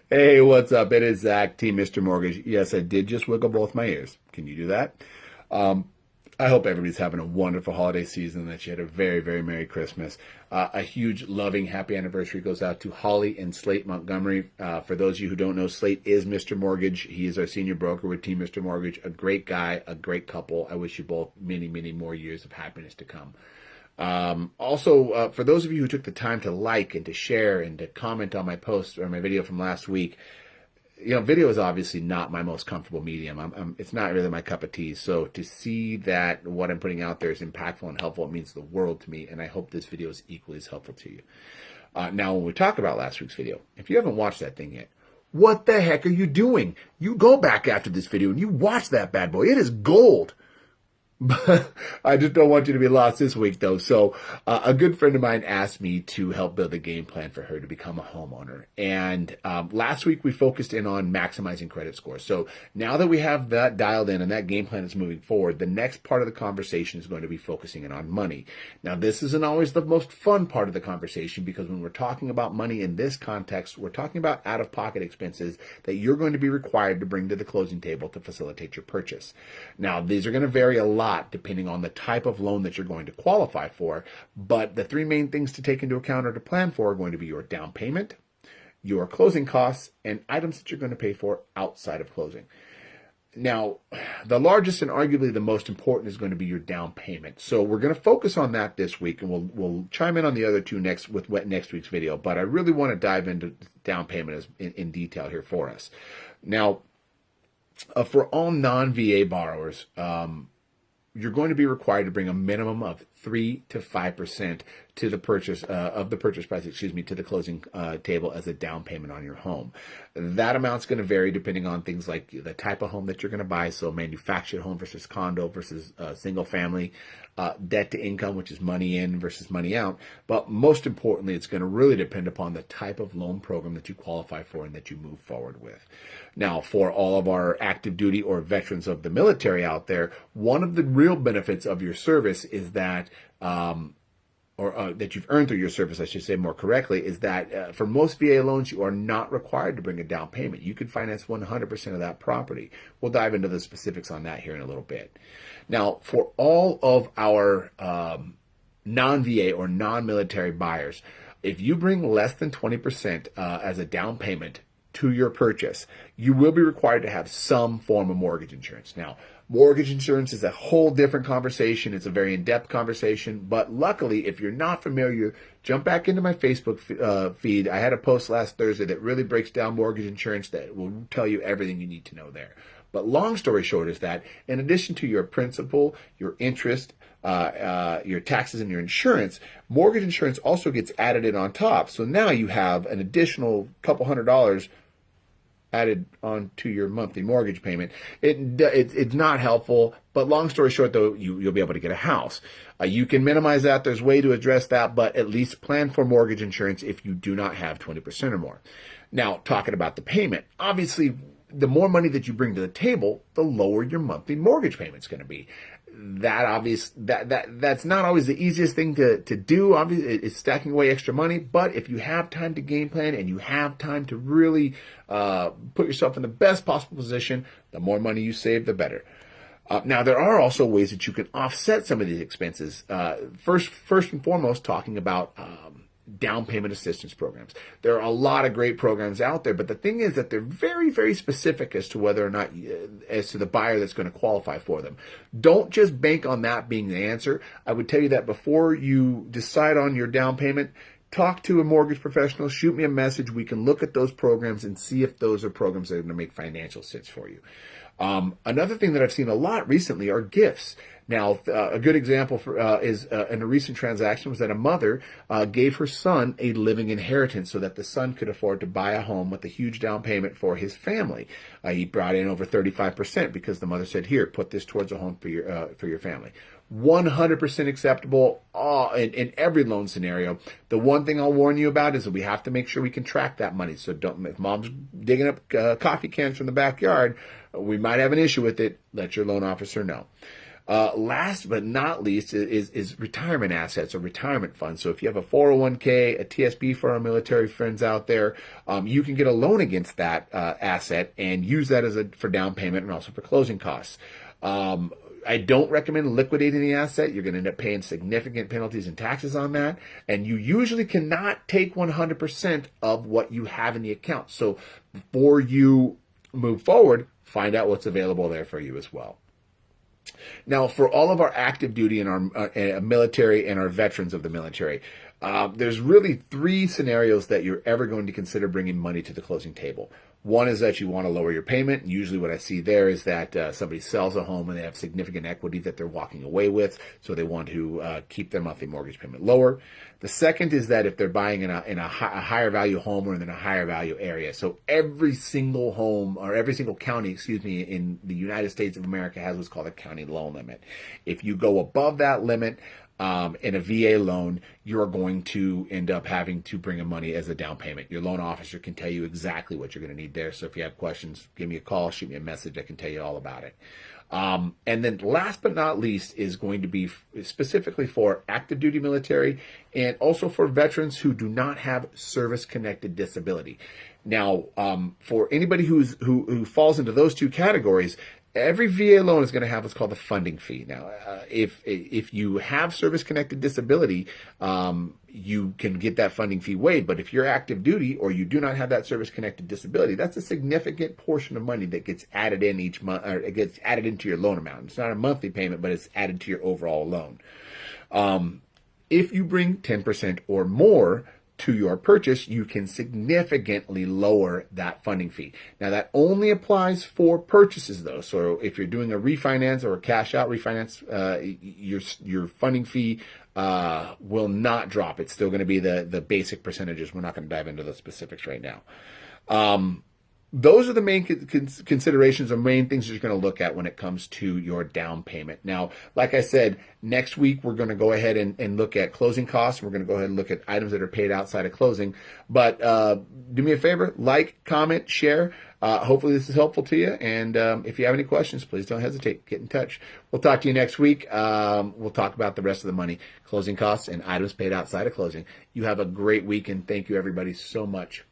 Hey, what's up? It is Zach, Team Mr. Mortgage. Yes, I did just wiggle both my ears. Can you do that? Um, I hope everybody's having a wonderful holiday season, that you had a very, very Merry Christmas. A huge, loving, happy anniversary goes out to Holly and Slate Montgomery. For those of you who don't know, Slate is Mr. Mortgage. He is our senior broker with Team Mr. Mortgage. A great guy, a great couple. I wish you both many, many more years of happiness to come. Also, for those of you who took the time to like and to share and to comment on my post or my video from last week, video is obviously not my most comfortable medium. It's not really my cup of tea. So to see that what I'm putting out there is impactful and helpful, it means the world to me. And I hope this video is equally as helpful to you. Now, when we talk about last week's video, if you haven't watched that thing yet, what the heck are you doing? You go back after this video and you watch that bad boy. It is gold. But I just don't want you to be lost this week, though. So a good friend of mine asked me to help build a game plan for her to become a homeowner. And last week we focused in on maximizing credit scores. So now that we have that dialed in and that game plan is moving forward, the next part of the conversation is going to be focusing in on money. Now, this isn't always the most fun part of the conversation, because when we're talking about money in this context, we're talking about out-of-pocket expenses that you're going to be required to bring to the closing table to facilitate your purchase. Now, these are going to vary a lot depending on the type of loan that you're going to qualify for, but the three main things to take into account or to plan for are going to be your down payment, your closing costs, and items that you're going to pay for outside of closing. Now, the largest and arguably the most important is going to be your down payment. So we're going to focus on that this week, and we'll chime in on the other two next with next week's video. But I really want to dive into down payment in detail here for us. Now, for all non-VA borrowers, you're going to be required to bring a minimum of 3 to 5% to the purchase of the purchase price, to the closing table as a down payment on your home. That amount's going to vary depending on things like the type of home that you're going to buy. So manufactured home versus condo versus single family, debt to income, which is money in versus money out. But most importantly, it's going to really depend upon the type of loan program that you qualify for and that you move forward with. Now, for all of our active duty or veterans of the military out there, one of the real benefits of your service is that that you've earned through your service, I should say more correctly, is that for most VA loans, you are not required to bring a down payment. You can finance 100% of that property. We'll dive into the specifics on that here in a little bit. Now, for all of our non-VA or non-military buyers, if you bring less than 20% as a down payment to your purchase, you will be required to have some form of mortgage insurance. Now, mortgage insurance is a whole different conversation. It's a very in-depth conversation. But luckily, if you're not familiar, jump back into my Facebook feed. I had a post last Thursday that really breaks down mortgage insurance that will tell you everything you need to know there. But long story short is that in addition to your principal, your interest, your taxes, and your insurance, mortgage insurance also gets added in on top. So now you have an additional couple $100 added on to your monthly mortgage payment. It's not helpful, but long story short, though, you'll be able to get a house. You can minimize that. There's a way to address that, but at least plan for mortgage insurance if you do not have 20% or more. Now, talking about the payment, obviously, the more money that you bring to the table, the lower your monthly mortgage payment's going to be. That's not always the easiest thing to do. Obviously, it's stacking away extra money. But if you have time to game plan and you have time to really put yourself in the best possible position, the more money you save, the better. Now, there are also ways that you can offset some of these expenses. First and foremost, talking about down payment assistance programs. There are a lot of great programs out there, but the thing is that they're very, very specific as to whether or not, as to the buyer that's going to qualify for them. Don't just bank on that being the answer. I would tell you that before you decide on your down payment, talk to a mortgage professional, shoot me a message. We can look at those programs and see if those are programs that are going to make financial sense for you. Another thing that I've seen a lot recently are gifts. Now, a good example is in a recent transaction was that a mother gave her son a living inheritance so that the son could afford to buy a home with a huge down payment for his family. He brought in over 35% because the mother said, "Here, put this towards a home for your family." 100% acceptable in every loan scenario. The one thing I'll warn you about is that we have to make sure we can track that money. So if mom's digging up coffee cans from the backyard, we might have an issue with it. Let your loan officer know. Last but not least is retirement assets or retirement funds. So if you have a 401k, a TSP for our military friends out there, you can get a loan against that asset and use that for down payment and also for closing costs. I don't recommend liquidating the asset. You're going to end up paying significant penalties and taxes on that. And you usually cannot take 100% of what you have in the account. So before you move forward, find out what's available there for you as well. Now, for all of our active duty and our military and our veterans of the military, there's really three scenarios that you're ever going to consider bringing money to the closing table. One is that you want to lower your payment. Usually what I see there is that somebody sells a home and they have significant equity that they're walking away with, so they want to keep their monthly mortgage payment lower. The second is that if they're buying in a higher value home or in a higher value area. So every single home or every single county, in the United States of America has what's called a county loan limit. If you go above that limit, in a VA loan, you're going to end up having to bring in money as a down payment. Your loan officer can tell you exactly what you're going to need there. So if you have questions, give me a call, shoot me a message. I can tell you all about it. And then last but not least is going to be specifically for active duty military and also for veterans who do not have service-connected disability. Now, for anybody who falls into those two categories, every VA loan is going to have what's called a funding fee. Now, if you have service-connected disability, you can get that funding fee waived. But if you're active duty or you do not have that service-connected disability, that's a significant portion of money that gets added in each month, or it gets added into your loan amount. It's not a monthly payment, but it's added to your overall loan. If you bring 10% or more to your purchase, you can significantly lower that funding fee. Now, that only applies for purchases, though. So if you're doing a refinance or a cash out refinance, your funding fee will not drop. It's still going to be the basic percentages. We're not going to dive into the specifics right now. Those are the main considerations or main things that you're going to look at when it comes to your down payment. Now, like I said, next week we're going to go ahead and look at closing costs. We're going to go ahead and look at items that are paid outside of closing. But do me a favor, like, comment, share. Hopefully this is helpful to you. And if you have any questions, please don't hesitate. Get in touch. We'll talk to you next week. We'll talk about the rest of the money, closing costs, and items paid outside of closing. You have a great week, and thank you, everybody, so much.